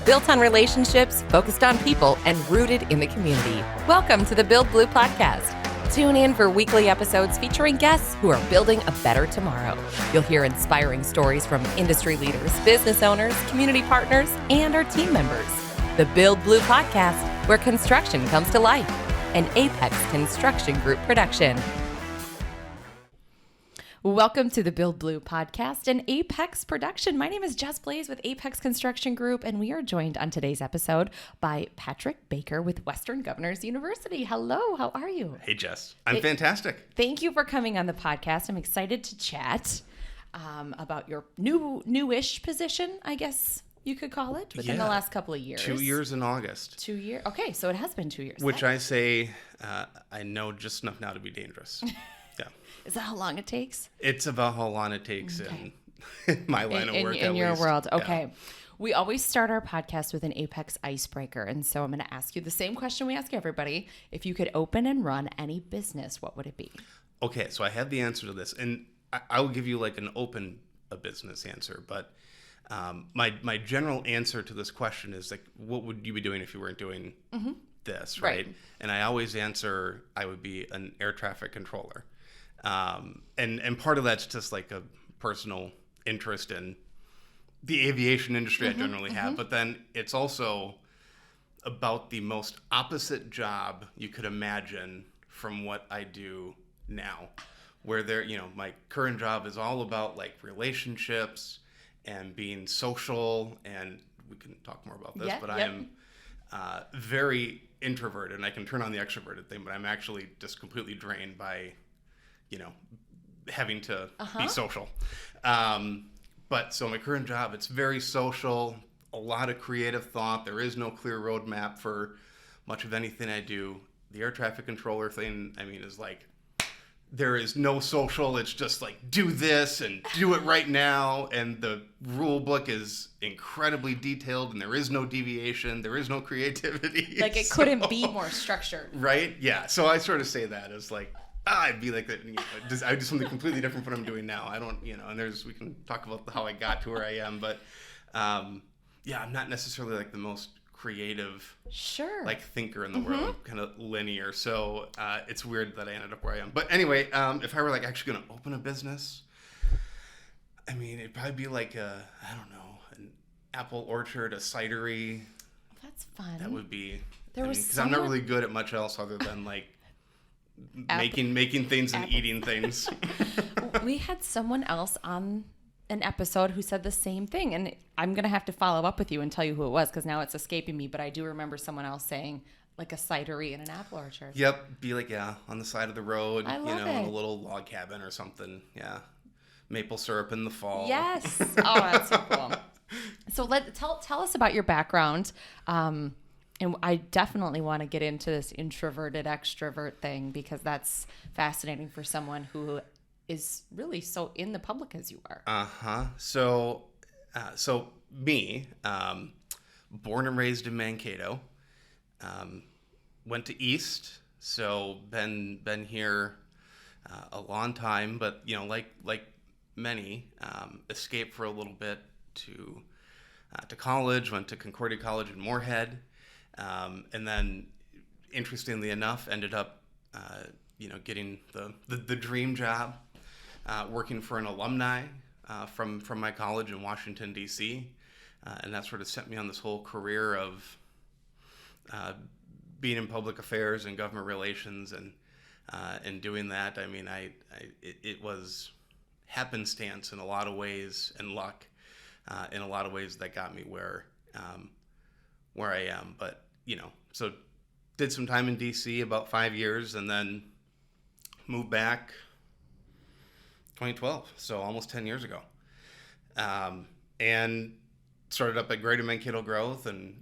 built on relationships, focused on people, and rooted in the community. Welcome to the Build Blue podcast. Tune in for weekly episodes featuring guests who are building a better tomorrow. You'll hear inspiring stories from industry leaders, business owners, community partners, and our team members. The Build Blue podcast, where construction comes to life. An Apex Construction Group production. Welcome to the Build Blue podcast, an Apex production. My name is Jess Blaze with Apex Construction Group, and we are joined on today's episode by Patrick Baker with Western Governors University. Hello, how are you? Hey, Jess. I'm fantastic. Thank you for coming on the podcast. I'm excited to chat about your newish position, I guess you could call it, within the last couple of years. 2 years in August. 2 years. Okay, so it has been 2 years. Which I say I know just enough now to be dangerous. Yeah. Is that how long it takes? It's about how long it takes in my line of work, in your least. world. Okay. Yeah. We always start our podcast with an Apex icebreaker. And so I'm going to ask you the same question we ask everybody. If you could open and run any business, what would it be? Okay, so I have the answer to this. And I will give you like an open a business answer. But my general answer to this question is like, what would you be doing if you weren't doing this, right? And I always answer, I would be an air traffic controller. And part of that's just like a personal interest in the aviation industry I generally have, but then it's also about the most opposite job you could imagine from what I do now, where my current job is all about like relationships and being social, and we can talk more about this, but I am very introverted, and I can turn on the extroverted thing, but I'm actually just completely drained by having to be social. But so my current job, it's very social, a lot of creative thought. There is no clear roadmap for much of anything I do. The air traffic controller thing, is like, there is no social. It's just like, do this and do it right now. And the rule book is incredibly detailed, and there is no deviation. There is no creativity. Like it couldn't be more structured. Right? Yeah. So I sort of say that as like, I'd be like that. I do something completely different from what I'm doing now. I don't, and we can talk about how I got to where I am, but I'm not necessarily like the most creative, like thinker in the world. I'm kind of linear, so it's weird that I ended up where I am. But anyway, if I were like actually going to open a business, it'd probably be like an apple orchard, a cidery. That's fun. That would be. Because I'm not really good at much else other than like. Making things and eating things. We had someone else on an episode who said the same thing, and I'm gonna have to follow up with you and tell you who it was because now it's escaping me. But I do remember someone else saying like a cidery and an apple orchard. Yep, be like on the side of the road, I love in a little log cabin or something. Yeah, maple syrup in the fall. Yes. Oh, that's so cool. So tell us about your background. And I definitely want to get into this introverted extrovert thing because that's fascinating for someone who is really so in the public as you are. So me, born and raised in Mankato, went to East, so been here a long time, but like many, escaped for a little bit to college, went to Concordia College in Moorhead. And then, interestingly enough, ended up, getting the dream job, working for an alumni from my college in Washington, D.C. And that sort of set me on this whole career of being in public affairs and government relations, and doing that. It was happenstance in a lot of ways, and luck in a lot of ways that got me where I am. But so did some time in DC, about 5 years, and then moved back 2012, so almost 10 years ago, and started up at Greater Mankato Growth, and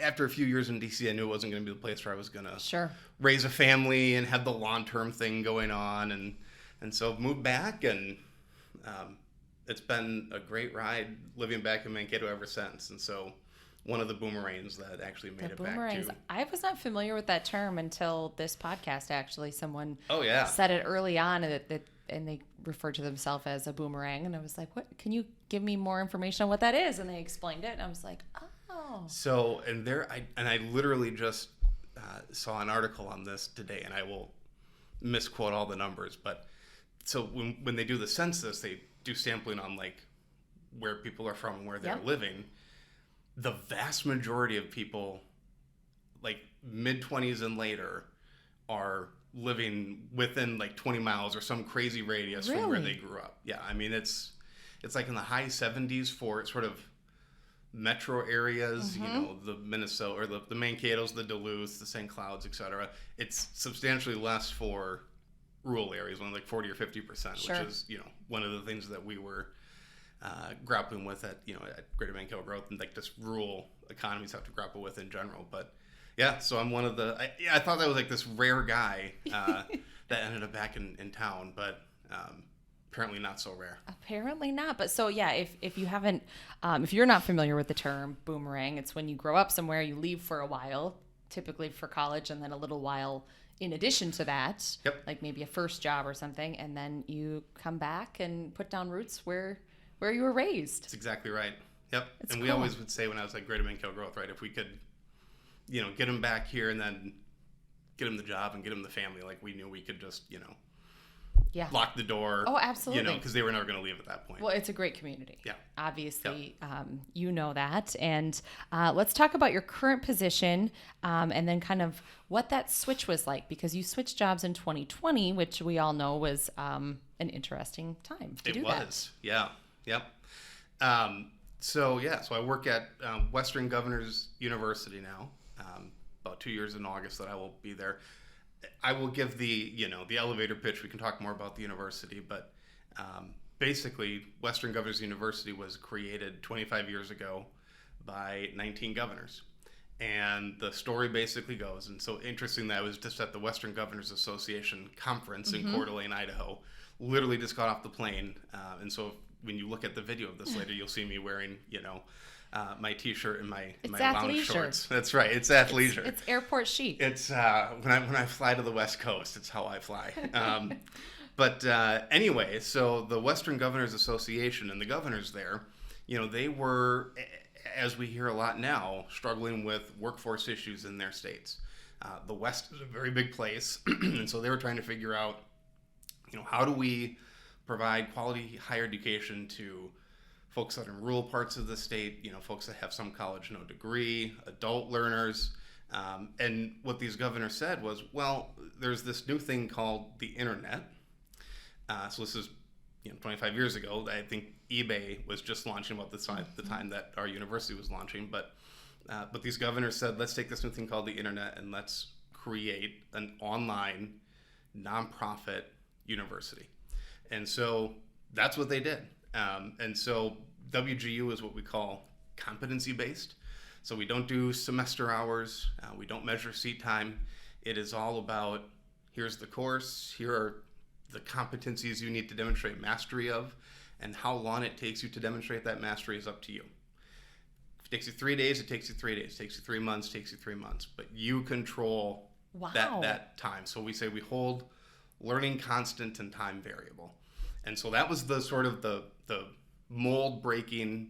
after a few years in DC, I knew it wasn't going to be the place where I was going to raise a family and have the long-term thing going on, and so moved back, and it's been a great ride living back in Mankato ever since. And so one of the boomerangs that actually made it back to. I was not familiar with that term until this podcast, actually. Someone Oh, yeah. said it early on that and they refer to themselves as a boomerang. And I was like, what? Can you give me more information on what that is? And they explained it. And I was like, oh. So, and I literally just saw an article on this today, and I will misquote all the numbers, but so when they do the census, they do sampling on like where people are from and where they're living. The vast majority of people, like mid-20s and later, are living within like 20 miles or some crazy radius from where they grew up. Yeah, I mean it's like in the high 70s for sort of metro areas, you know, the Minnesota or the Mankatos, the Duluth, the St. Clouds, etc. It's substantially less for rural areas, only like 40 or 50%, which is, you know, one of the things that we were grappling with at Greater Mankato Growth, and like just rural economies have to grapple with in general. But yeah, so I'm one of the, I thought that was like this rare guy that ended up back in town, but apparently not so rare. Apparently not. But so yeah, if you haven't, if you're not familiar with the term boomerang, it's when you grow up somewhere, you leave for a while, typically for college, and then a little while in addition to that, like maybe a first job or something, and then you come back and put down roots where you were raised. That's exactly right. Yep. It's and we always would say when I was like Greater Mankato Growth, right, if we could, you know, get him back here and then get him the job and get him the family, like we knew we could just, you know, lock the door. Oh, absolutely. You know, because they were never going to leave at that point. Well, it's a great community. Yeah. Obviously, you know that. And let's talk about your current position and then kind of what that switch was like, because you switched jobs in 2020, which we all know was an interesting time to do that. It was. Yeah. Yep. So I work at Western Governors University now. About 2 years in August that I will be there. I will give the elevator pitch. We can talk more about the university, but basically Western Governors University was created 25 years ago by 19 governors. And the story basically goes, and so interesting that I was just at the Western Governors Association conference in Coeur d'Alene, Idaho, literally just got off the plane. And so when you look at the video of this later, you'll see me wearing, my t-shirt and my lounge shorts. That's right. It's athleisure. It's airport chic. It's when I fly to the West Coast, it's how I fly. But anyway, so the Western Governors Association and the governors there, they were, as we hear a lot now, struggling with workforce issues in their states. The West is a very big place, and so they were trying to figure out, how do we provide quality higher education to folks that are in rural parts of the state, folks that have some college, no degree, adult learners. And what these governors said was, well, there's this new thing called the internet. So this is 25 years ago. I think eBay was just launching about the time that our university was launching. But these governors said, let's take this new thing called the internet and let's create an online nonprofit university. And so that's what they did. And so WGU is what we call competency-based. So we don't do semester hours. We don't measure seat time. It is all about, here's the course, here are the competencies you need to demonstrate mastery of, and how long it takes you to demonstrate that mastery is up to you. If it takes you 3 days, it takes you 3 days. It takes you 3 months, it takes you 3 months. But you control that time. So we say we hold learning constant and time variable. And so that was the sort of the mold-breaking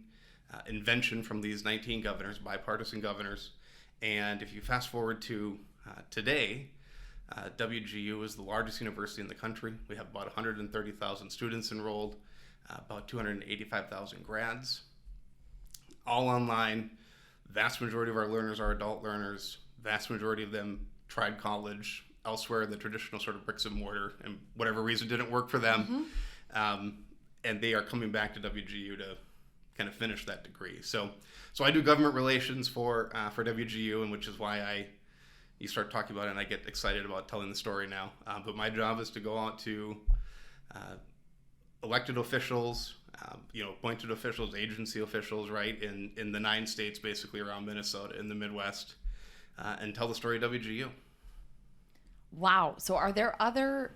invention from these 19 governors, bipartisan governors. And if you fast forward to today, WGU is the largest university in the country. We have about 130,000 students enrolled, about 285,000 grads, all online. Vast majority of our learners are adult learners. Vast majority of them tried college elsewhere, the traditional sort of bricks and mortar, and whatever reason didn't work for them. And they are coming back to WGU to kind of finish that degree. So I do government relations for WGU, and which is why you start talking about it, and I get excited about telling the story now. But my job is to go out to elected officials, appointed officials, agency officials, right, in the 9 states basically around Minnesota in the Midwest, and tell the story of WGU. Wow. So are there other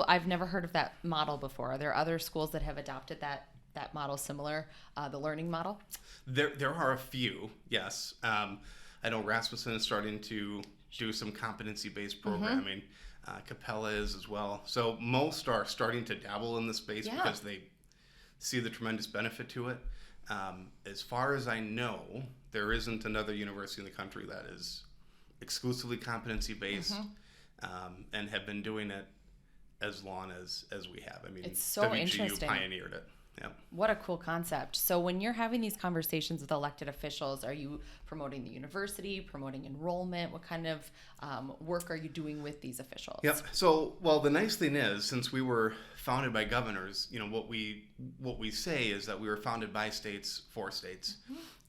I've never heard of that model before. Are there other schools that have adopted that model similar, the learning model? There are a few, yes. I know Rasmussen is starting to do some competency-based programming. Capella is as well. So most are starting to dabble in the space because they see the tremendous benefit to it. As far as I know, there isn't another university in the country that is exclusively competency-based and have been doing it as long as we have. I mean, it's so WGU interesting. pioneered it. Yeah. What a cool concept. So when you're having these conversations with elected officials, are you promoting the university, promoting enrollment? What kind of work are you doing with these officials? Yep. So, well, the nice thing is, since we were founded by governors, what we say is that we were founded by states for states.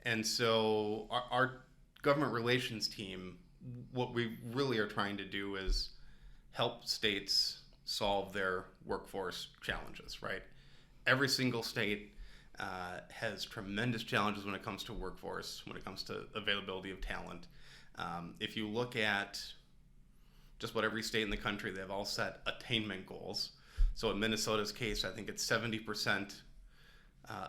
And so our government relations team, what we really are trying to do is help states solve their workforce challenges, right? Every single state has tremendous challenges when it comes to workforce, when it comes to availability of talent. If you look at just about every state in the country, they've all set attainment goals. So in Minnesota's case, I think it's 70%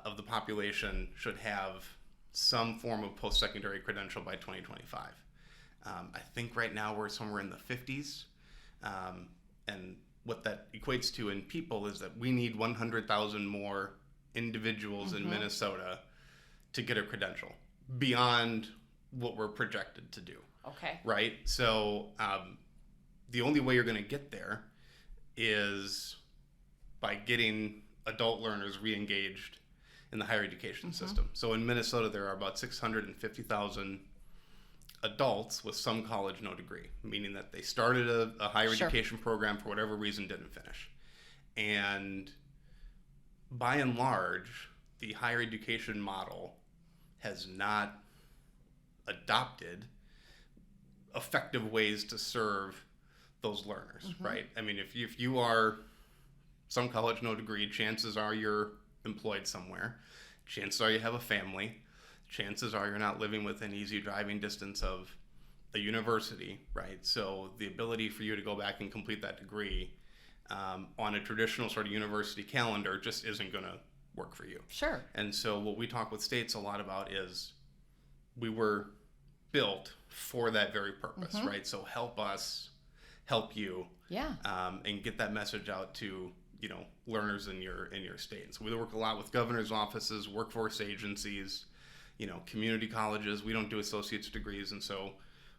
of the population should have some form of post-secondary credential by 2025. I think right now we're somewhere in the 50s. And what that equates to in people is that we need 100,000 more individuals in Minnesota to get a credential beyond what we're projected to do. Okay. Right? So the only way you're going to get there is by getting adult learners re-engaged in the higher education system. So in Minnesota, there are about 650,000 adults with some college, no degree, meaning that they started a higher education program for whatever reason, didn't finish. And by and large, the higher education model has not adopted effective ways to serve those learners, right? I mean, if you are some college, no degree, chances are you're employed somewhere. Chances are you have a family. Chances are you're not living within easy driving distance of a university, right? So the ability for you to go back and complete that degree on a traditional sort of university calendar just isn't going to work for you. Sure. And so what we talk with states a lot about is we were built for that very purpose, right? So help us help you, and get that message out to learners in your state. So we work a lot with governors' offices, workforce agencies, community colleges. We don't do associate's degrees, and so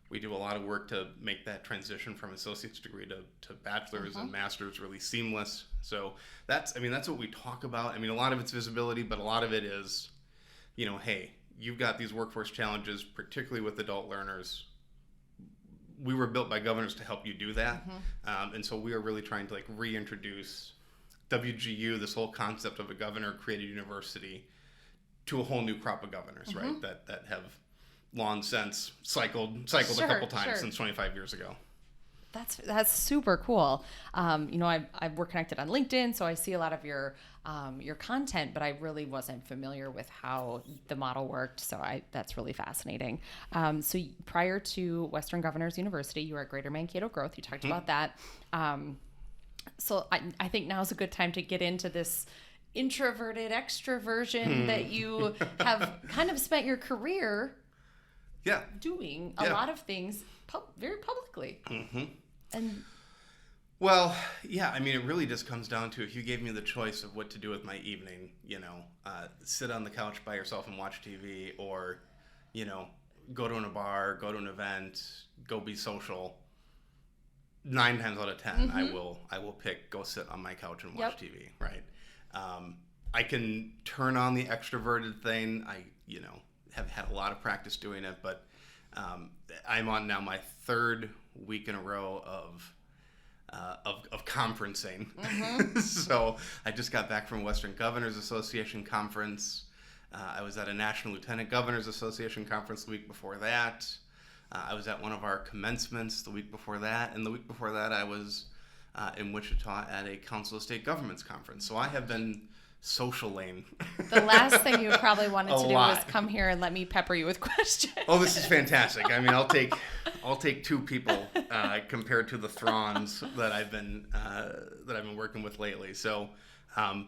we do a lot of work to make that transition from associate's degree to bachelor's and master's really seamless. So that's what we talk about. I mean, a lot of it's visibility, but a lot of it is, hey, you've got these workforce challenges, particularly with adult learners. We were built by governors to help you do that. And so we are really trying to reintroduce WGU, this whole concept of a governor-created university, to a whole new crop of governors, right? That have long since cycled a couple times since 25 years ago. That's super cool. We're connected on LinkedIn, so I see a lot of your content, but I really wasn't familiar with how the model worked. So that's really fascinating. So prior to Western Governors University, you were at Greater Mankato Growth. You talked about that. So I think now is a good time to get into this introverted extroversion that you have kind of spent your career doing a lot of things very publicly. And well, yeah, I mean, it really just comes down to if you gave me the choice of what to do with my evening, sit on the couch by yourself and watch TV, or, go to a bar, go to an event, go be social. 9 times out of 10, I will pick go sit on my couch and watch TV, right? I can turn on the extroverted thing. I, have had a lot of practice doing it, but I'm on now my 3rd week in a row of conferencing. So I just got back from Western Governors Association conference. I was at a National Lieutenant Governors Association conference the week before that. I was at one of our commencements the week before that, and the week before that I was in Wichita at a Council of State Governments conference. So I have been socialing. The last thing you probably wanted to do was come here and let me pepper you with questions. Oh, this is fantastic. I mean, I'll take 2 people compared to the throngs that I've been working with lately. So,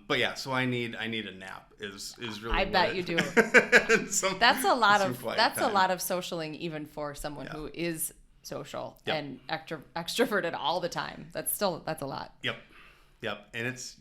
but yeah, so I need a nap. Is really. I bet you do. That's a lot of socialing, even for someone who is social Yep. and extroverted all the time. That's a lot. Yep. And it's,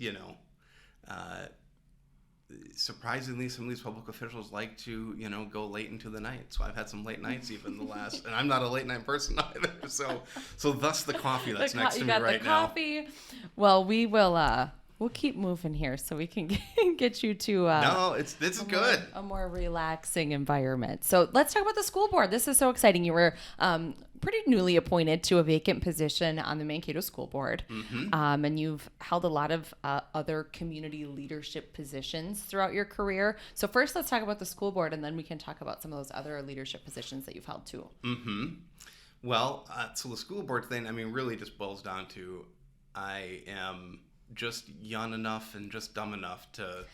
surprisingly, some of these public officials like to, go late into the night. So I've had some late nights even the last, and I'm not a late night person either. So thus the coffee that's next to me right now. Coffee. Well, we'll keep moving here so we can get you to no, this is good. A more relaxing environment. So let's talk about the school board. This is so exciting. You were pretty newly appointed to a vacant position on the Mankato School Board, and you've held a lot of other community leadership positions throughout your career. So first, let's talk about the school board, and then we can talk about some of those other leadership positions that you've held too. Well, so the school board thing, really just boils down to I am just young enough and just dumb enough to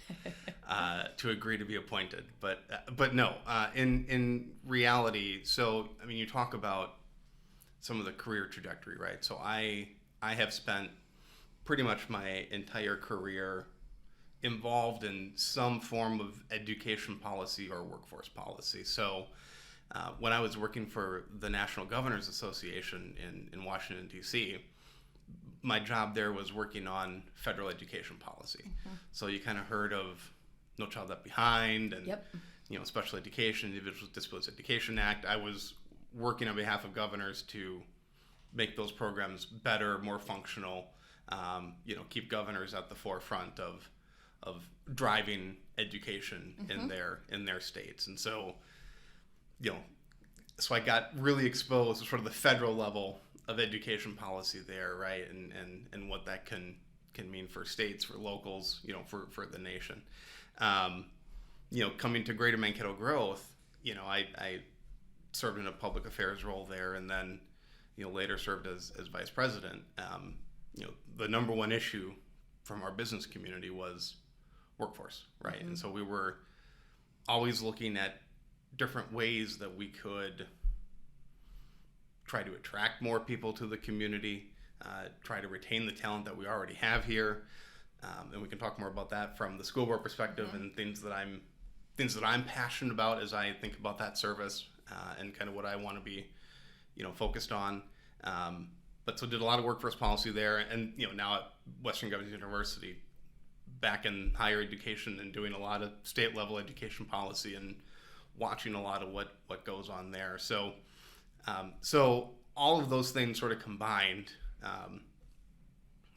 agree to be appointed, but no. In reality, so you talk about some of the career trajectory, right? So I have spent pretty much my entire career involved in some form of education policy or workforce policy. So when I was working for the National Governors Association in Washington, D.C., my job there was working on federal education policy. So you kind of heard of No Child Left Behind and Special Education, Individuals with Disabilities Education Act. I was working on behalf of governors to make those programs better, more functional, keep governors at the forefront of driving education in their states. And so, so I got really exposed to sort of the federal level of education policy there, right? And what that can mean for states, for locals, for the nation. Coming to Greater Mankato Growth, I served in a public affairs role there, and then, later served as vice president. The number one issue from our business community was workforce, right? And so we were always looking at different ways that we could try to attract more people to the community, try to retain the talent that we already have here. And we can talk more about that from the school board perspective and things that I'm passionate about as I think about that service and kind of what I want to be, focused on. But so did a lot of workforce policy there, and now at Western Governors University, back in higher education and doing a lot of state level education policy and watching a lot of what goes on there. So all of those things sort of combined,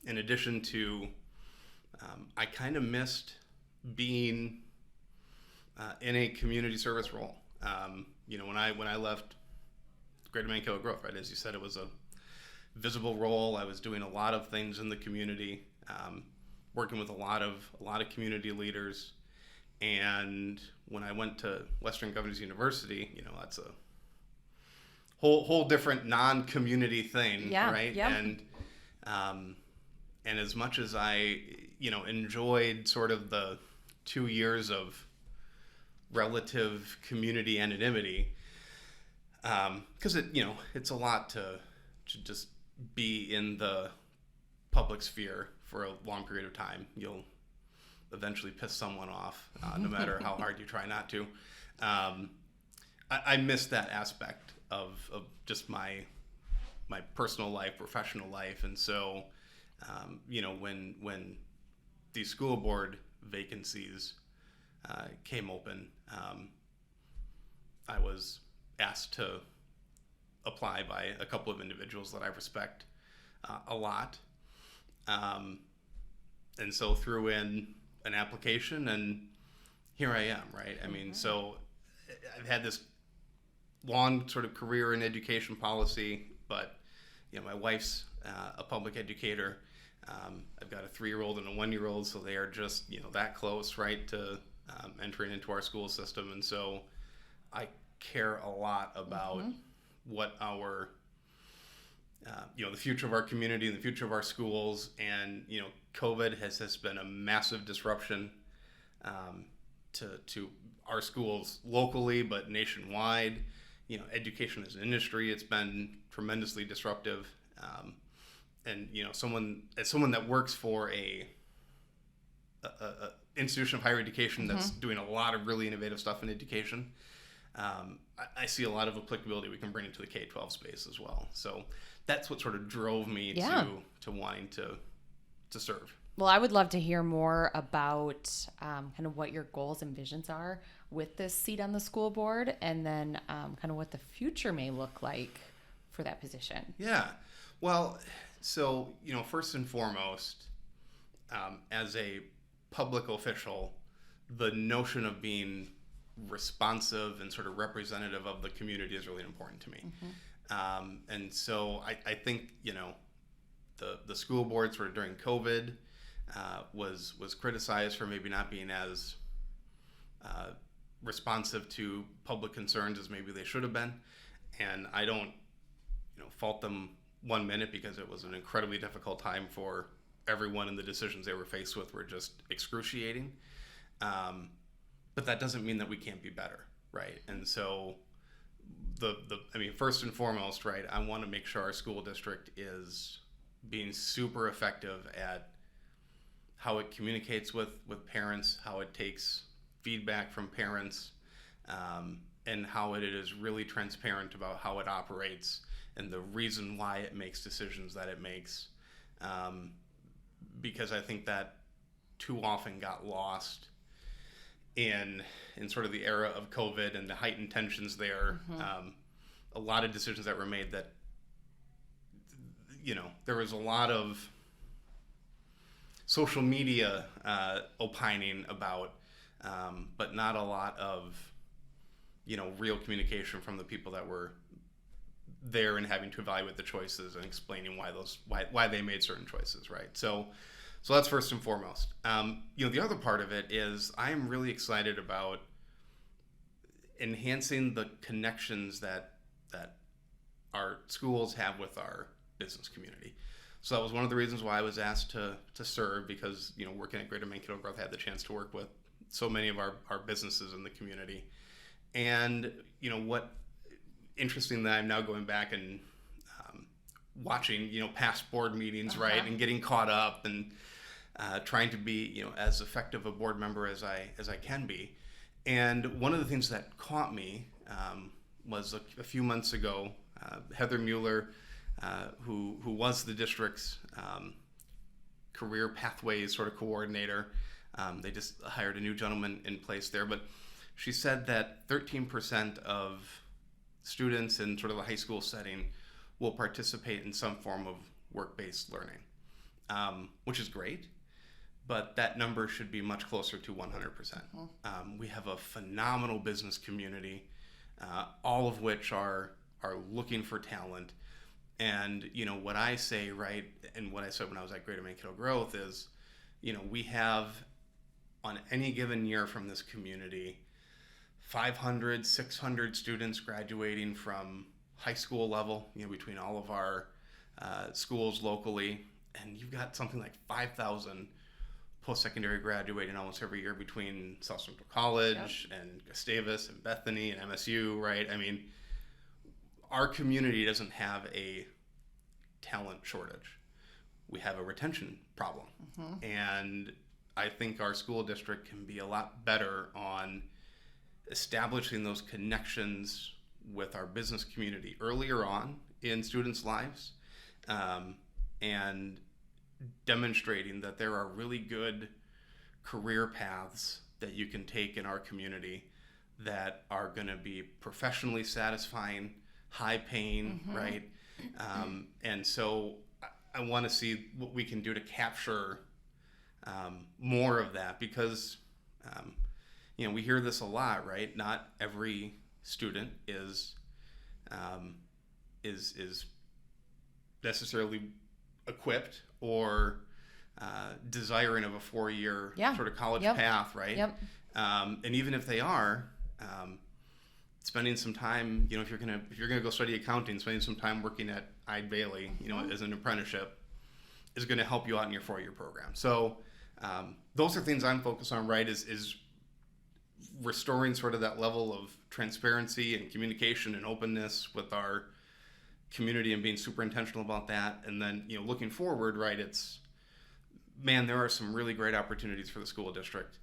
in addition to, I kind of missed being in a community service role. When I left Greater Mankato Growth, right, as you said, it was a visible role. I was doing a lot of things in the community, working with a lot of community leaders. And when I went to Western Governors University, that's a whole different non-community thing, right? Yeah. And as much as I, enjoyed sort of the 2 years of relative community anonymity, because it's a lot to just be in the public sphere for a long period of time. You'll eventually piss someone off, no matter how hard you try not to. I miss that aspect of just my personal life, professional life, and so when these school board vacancies came open, I was asked to apply by a couple of individuals that I respect a lot, and so threw in an application, and here I am, right? So I've had this long sort of career in education policy, but my wife's a public educator. I've got a 3-year-old and a 1-year-old, so they are just that close, right, to entering into our school system, and so I care a lot about what our the future of our community and the future of our schools, and COVID has been a massive disruption to our schools locally, but nationwide. Education as an industry, it's been tremendously disruptive. And someone that works for a institution of higher education that's doing a lot of really innovative stuff in education, I see a lot of applicability we can bring into the K-12 space as well. So that's what sort of drove me to wanting to serve. Well, I would love to hear more about kind of what your goals and visions are with this seat on the school board, and then kind of what the future may look like for that position. Yeah. Well, so, first and foremost, as a public official, the notion of being responsive and sort of representative of the community is really important to me. And so I think, the school board sort of during COVID was criticized for maybe not being as responsive to public concerns as maybe they should have been. And I don't, fault them 1 minute, because it was an incredibly difficult time for everyone, and the decisions they were faced with were just excruciating. But that doesn't mean that we can't be better, right? And so first and foremost, right, I want to make sure our school district is being super effective at how it communicates with parents, how it takes feedback from parents, and how it is really transparent about how it operates and the reason why it makes decisions that it makes. Because I think that too often got lost in sort of the era of COVID and the heightened tensions there. A lot of decisions that were made that, there was a lot of social media opining about, but not a lot of, real communication from the people that were there and having to evaluate the choices and explaining why they made certain choices, right? So that's first and foremost. The other part of it is I am really excited about enhancing the connections that our schools have with our business community. So that was one of the reasons why I was asked to serve, because, working at Greater Mankato Growth, I had the chance to work with so many of our businesses in the community. And, what interesting that I'm now going back and watching, past board meetings, right, and getting caught up and trying to be, as effective a board member as I can be. And one of the things that caught me was a few months ago, Heather Mueller, who was the district's career pathways sort of coordinator. They just hired a new gentleman in place there, but she said that 13% of students in sort of the high school setting will participate in some form of work-based learning, which is great, but that number should be much closer to 100%. We have a phenomenal business community, all of which are looking for talent. And, what I say, right, and what I said when I was at Greater Mankato Growth is, we have on any given year from this community, 500, 600 students graduating from high school level, between all of our schools locally. And you've got something like 5,000 post-secondary graduating almost every year between South Central College and Gustavus and Bethany and MSU, right? Our community doesn't have a talent shortage. We have a retention problem. And I think our school district can be a lot better on establishing those connections with our business community earlier on in students' lives, and demonstrating that there are really good career paths that you can take in our community that are going to be professionally satisfying, high paying, right? And so I want to see what we can do to capture more of that, because we hear this a lot, right? Not every student is necessarily equipped or desiring of a 4-year sort of college path, right? And even if they are, spending some time, if you're gonna go study accounting, spending some time working at Ide Bailey, as an apprenticeship, is going to help you out in your 4-year program. So those are things I'm focused on, right? Is restoring sort of that level of transparency and communication and openness with our community and being super intentional about that. And then, looking forward, right, there are some really great opportunities for the school district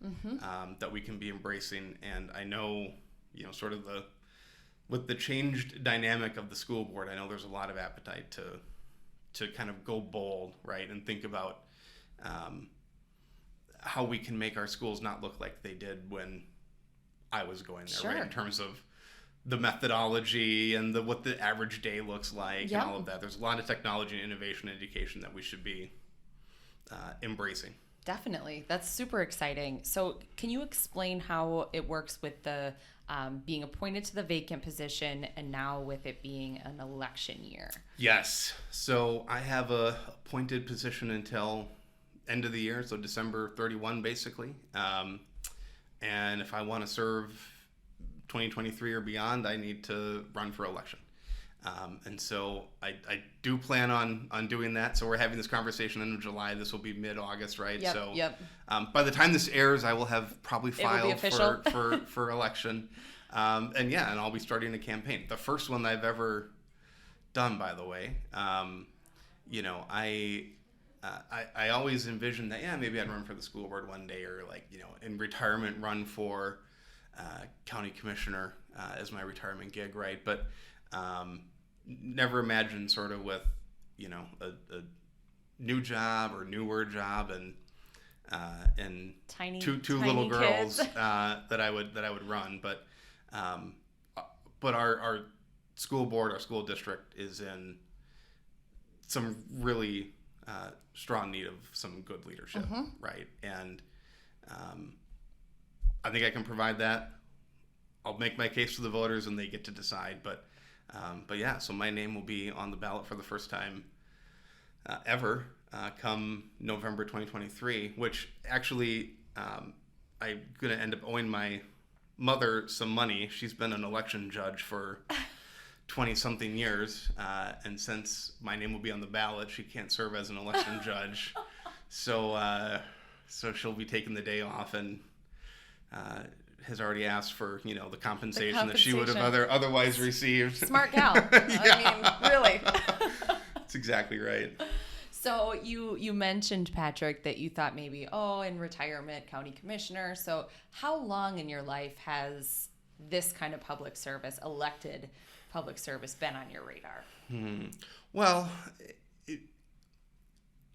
that we can be embracing. And I know, sort of with the changed dynamic of the school board, I know there's a lot of appetite to kind of go bold, right, and think about how we can make our schools not look like they did when I was going there, right, in terms of the methodology and what the average day looks like and all of that. There's a lot of technology and innovation in education that we should be embracing. Definitely. That's super exciting. So can you explain how it works with the being appointed to the vacant position and now with it being an election year? Yes. So I have a appointed position until end of the year, so December 31 basically. And if I want to serve 2023 or beyond, I need to run for election. And so I do plan on doing that. So we're having this conversation in July. This will be mid-August, right? Yep. By the time this airs, I will have probably filed for election. And I'll be starting a campaign. The first one I've ever done, by the way. I always envisioned that, maybe I'd run for the school board one day, or in retirement run for county commissioner as my retirement gig, right? But never imagined sort of with, a new job or newer job and tiny, two tiny little kids. girls that I would run. But our school board, our school district is in some really strong need of some good leadership, right? And I think I can provide that. I'll make my case to the voters and they get to decide. But so my name will be on the ballot for the first time ever come November 2023, which actually I'm going to end up owing my mother some money. She's been an election judge for 20-something years, and since my name will be on the ballot, she can't serve as an election judge. So she'll be taking the day off and has already asked for the compensation that she would have otherwise received. Smart gal. I mean, really. That's exactly right. So you mentioned, Patrick, that you thought maybe, in retirement, county commissioner. So how long in your life has this kind of public service, elected public service, been on your radar? Well,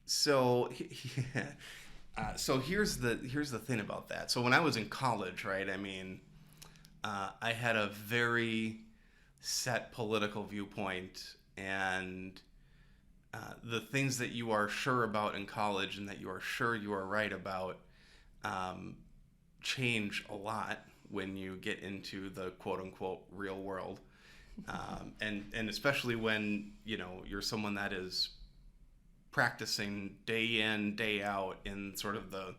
so here's the thing about that. So when I was in college, right, I mean, I had a very set political viewpoint, and the things that you are sure about in college and that you are sure you are right about change a lot when you get into the quote-unquote real world. And especially when, you're someone that is practicing day in, day out in sort of the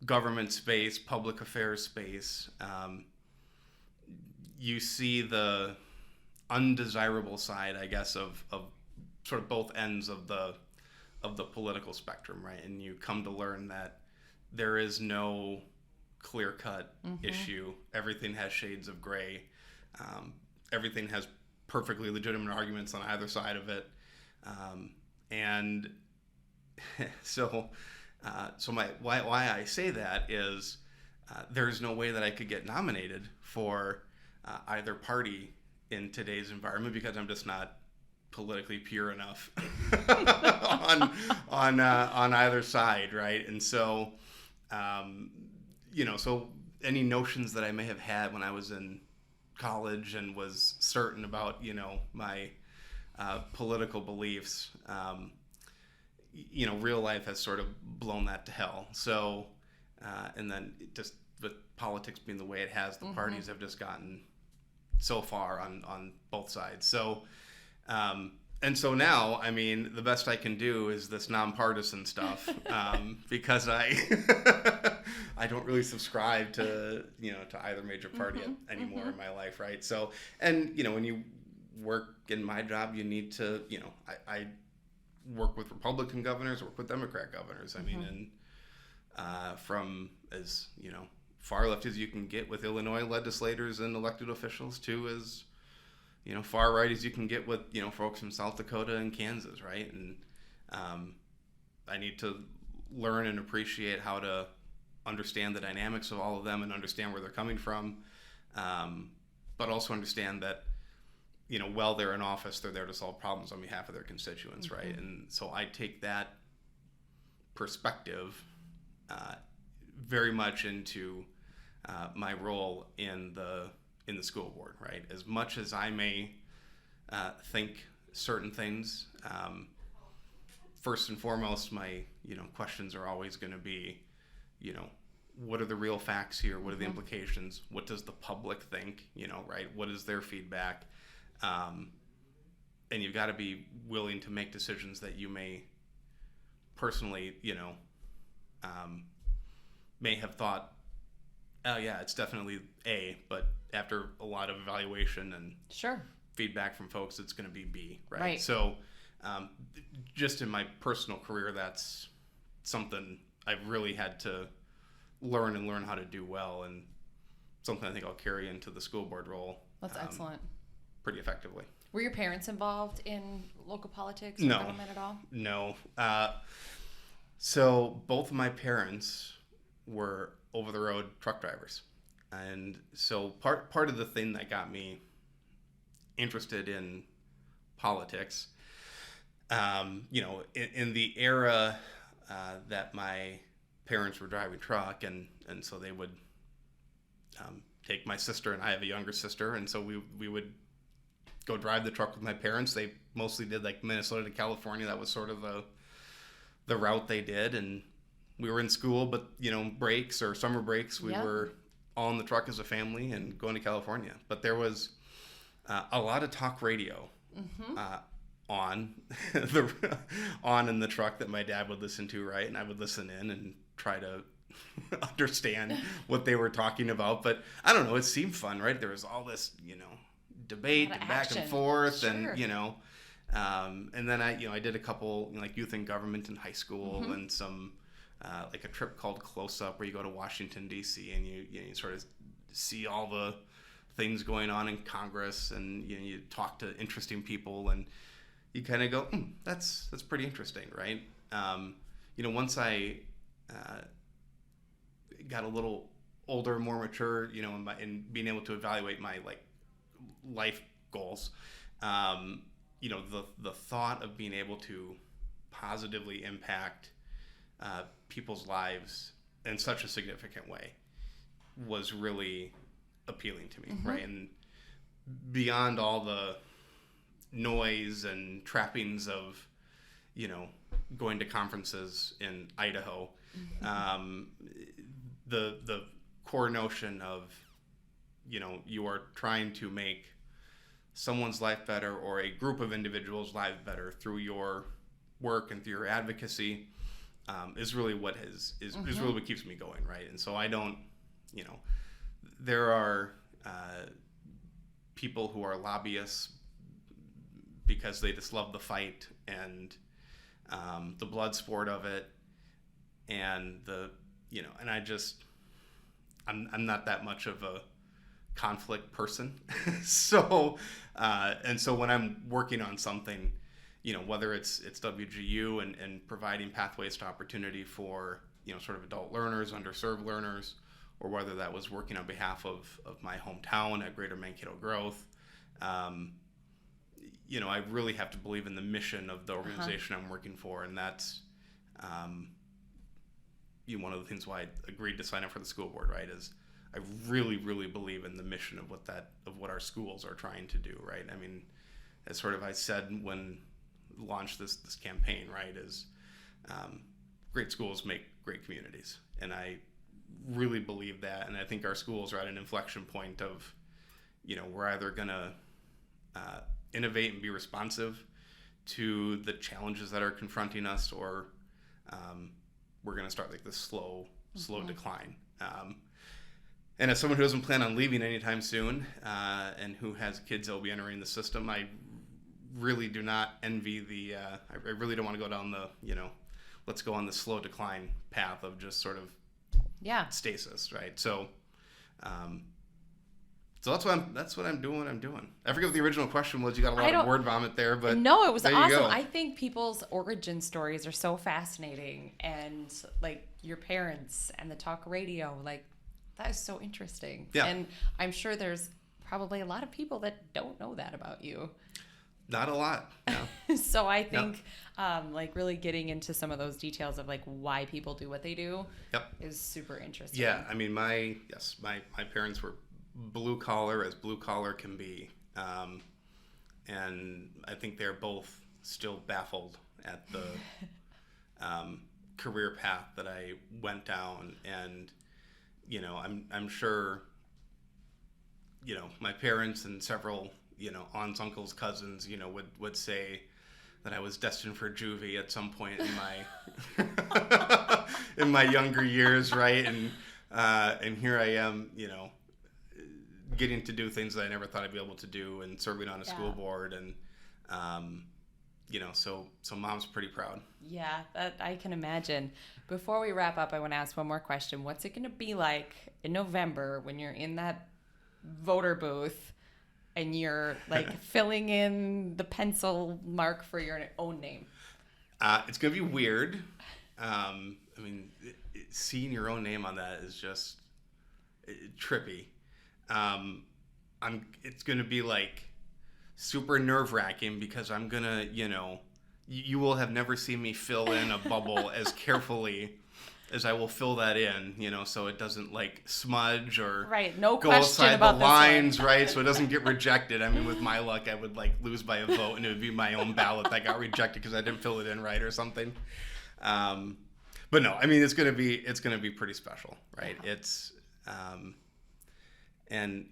government space, public affairs space, you see the undesirable side, I guess, of sort of both ends of the political spectrum, right? And you come to learn that there is no clear-cut issue. Everything has shades of gray. Everything has perfectly legitimate arguments on either side of it. And so why I say that is there's no way that I could get nominated for either party in today's environment because I'm just not politically pure enough on either side, right? And so, so any notions that I may have had when I was in college and was certain about, my political beliefs, real life has sort of blown that to hell. So, and then just with politics being the way it has, the parties have just gotten so far on both sides. So, and so now, I mean, the best I can do is this nonpartisan stuff, because I don't really subscribe to either major party anymore in my life, right? So, and when you work in my job, you need to, I work with Republican governors, work with Democrat governors. I mean, and from as far left as you can get with Illinois legislators and elected officials to as far right as you can get with folks from South Dakota and Kansas, right? And I need to learn and appreciate how to understand the dynamics of all of them and understand where they're coming from. but also understand that, while they're in office, they're there to solve problems on behalf of their constituents, mm-hmm. right? And so I take that perspective very much into my role in the school board, right? As much as I may think certain things, first and foremost, my questions are always going to be, what are the real facts here? What are the implications? What does the public think? Right? What is their feedback? And you've got to be willing to make decisions that you may personally, may have thought, oh yeah, it's definitely A, but after a lot of evaluation and sure feedback from folks, it's going to be B, right? Right. So just in my personal career, that's something I've really had to learn how to do well, and something I think I'll carry into the school board role. That's excellent. Pretty effectively. Were your parents involved in local politics or government at all? No. So both of my parents were over-the-road truck drivers. And so part of the thing that got me interested in politics, in the era that my parents were driving truck, and so they would take my sister, and I have a younger sister, and so we would go drive the truck with my parents. They mostly did like Minnesota to California. That was sort of the route they did, and we were in school, but breaks or summer breaks, we were all in the truck as a family and going to California. But there was a lot of talk radio on in the truck that my dad would listen to, right? And I would listen in and try to understand what they were talking about. But I don't know, it seemed fun, right? There was all this, debate and back and forth, sure. And then I did a couple like youth in government in high school, and some like a trip called Close Up, where you go to Washington D.C. and you sort of see all the things going on in Congress, and you talk to interesting people, and you kind of go, that's pretty interesting, right? Once I got a little older, more mature, in being able to evaluate my life goals, the thought of being able to positively impact people's lives in such a significant way was really appealing to me, right? And beyond all the noise and trappings of, going to conferences in Idaho, the core notion of, you are trying to make someone's life better, or a group of individuals' lives better through your work and through your advocacy, is really what is really what keeps me going, right? And so I don't, there are people who are lobbyists because they just love the fight and the blood sport of it, and and I'm not that much of a conflict person. So when I'm working on something, whether it's WGU and providing pathways to opportunity for, sort of adult learners, underserved learners, or whether that was working on behalf of my hometown at Greater Mankato Growth, I really have to believe in the mission of the organization I'm working for, and that's one of the things why I agreed to sign up for the school board, right, is I really, really believe in the mission of what our schools are trying to do, right? I mean, as sort of I said when launched this campaign, right, is great schools make great communities, and I really believe that, and I think our schools are at an inflection point of, we're either gonna innovate and be responsive to the challenges that are confronting us, or we're gonna start like this slow decline. And as someone who doesn't plan on leaving anytime soon, and who has kids that will be entering the system, I really do not envy I really don't want to go down the, let's go on the slow decline path of just sort of stasis, right? So that's what I'm doing. I forget what the original question was. You got a lot of word vomit there, but no, it was awesome. I think people's origin stories are so fascinating, and like your parents and the talk radio, like that is so interesting. Yeah. And I'm sure there's probably a lot of people that don't know that about you. Not a lot. No. So I think like really getting into some of those details of like why people do what they do is super interesting. Yeah, I mean, my parents were blue collar as blue collar can be, and I think they're both still baffled at the career path that I went down. And I'm sure my parents and several aunts, uncles, cousins would say that I was destined for juvie at some point in my in my younger years, right? And here I am, getting to do things that I never thought I'd be able to do, and serving on a school board, and so mom's pretty proud. Yeah, that I can imagine. Before we wrap up, I want to ask one more question. What's it going to be like in November when you're in that voter booth and you're like filling in the pencil mark for your own name? It's going to be weird. I mean, seeing your own name on that is just trippy. It's going to be like super nerve-wracking because I'm going to, you will have never seen me fill in a bubble as carefully as I will fill that in, so it doesn't like smudge or no go question outside about the lines, right? So it doesn't get rejected. I mean, with my luck, I would like lose by a vote, and it would be my own ballot that got rejected because I didn't fill it in right or something. But no, I mean, it's gonna be pretty special, right? Yeah. It's and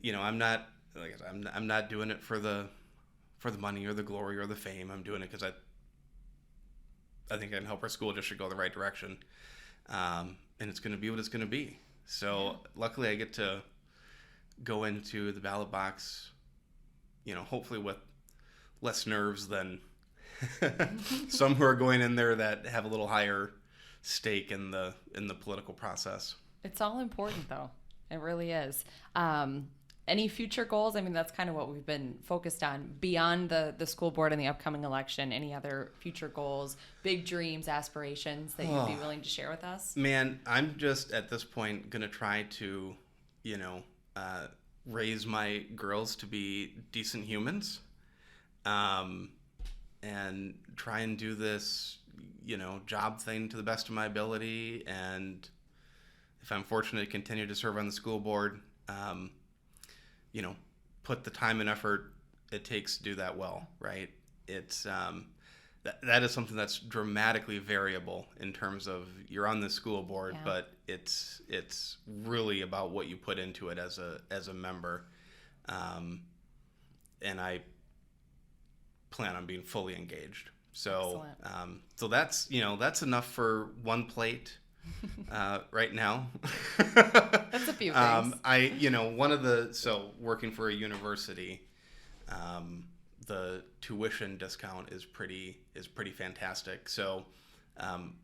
I'm not, like I said, I'm not doing it for the money or the glory or the fame. I'm doing it because I think I can help our school district go the right direction. And it's going to be what it's going to be. So luckily I get to go into the ballot box, hopefully with less nerves than some who are going in there that have a little higher stake in the political process. It's all important though. It really is. Any future goals? I mean, that's kind of what we've been focused on beyond the school board and the upcoming election. Any other future goals, big dreams, aspirations that you'd be willing to share with us? Man, I'm just at this point going to try to, raise my girls to be decent humans, and try and do this, job thing to the best of my ability. And if I'm fortunate to continue to serve on the school board, put the time and effort it takes to do that well, right? It's that is something that's dramatically variable in terms of you're on the school board, but it's really about what you put into it as a member, and I plan on being fully engaged. So so that's enough for one plate. Right now. That's a few things. Working for a university, the tuition discount is pretty fantastic. So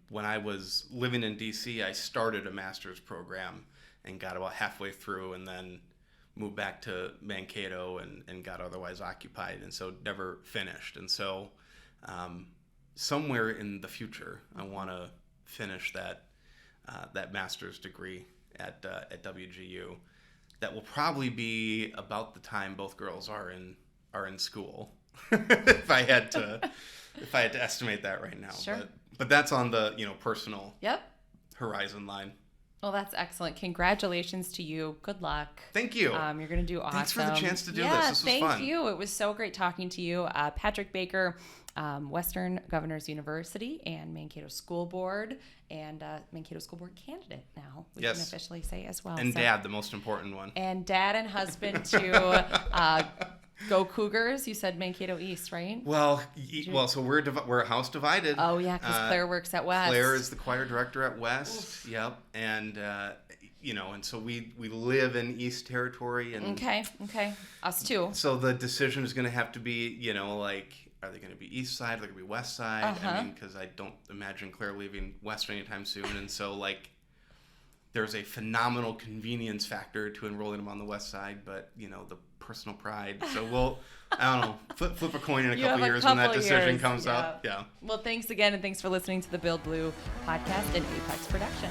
when I was living in DC, I started a master's program and got about halfway through, and then moved back to Mankato and got otherwise occupied, and so never finished. And so somewhere in the future, I want to finish that master's degree at WGU. That will probably be about the time both girls are in school. if I had to estimate that right now. Sure. But that's on the personal horizon line. Well, that's excellent. Congratulations to you. Good luck. Thank you. You're going to do awesome. Thanks for the chance to do this. This was fun. Thank you. It was so great talking to you. Patrick Baker, Western Governors University and Mankato School Board, and Mankato School Board candidate now, we can officially say as well. And Dad, the most important one. And Dad and husband to go Cougars. You said Mankato East, right? Well, so we're a house divided. Oh yeah, because Claire works at West. Claire is the choir director at West. Oof. Yep, and and so we live in East Territory. And okay, us too. So the decision is going to have to be, are they going to be East side? Are they going to be West side? Uh-huh. I mean, because I don't imagine Claire leaving West anytime soon, and so there's a phenomenal convenience factor to enrolling them on the West side, but the personal pride. So I don't know, flip a coin in a couple years when that decision comes up. Yeah. Well, thanks again, and thanks for listening to the Build Blue podcast and Apex production.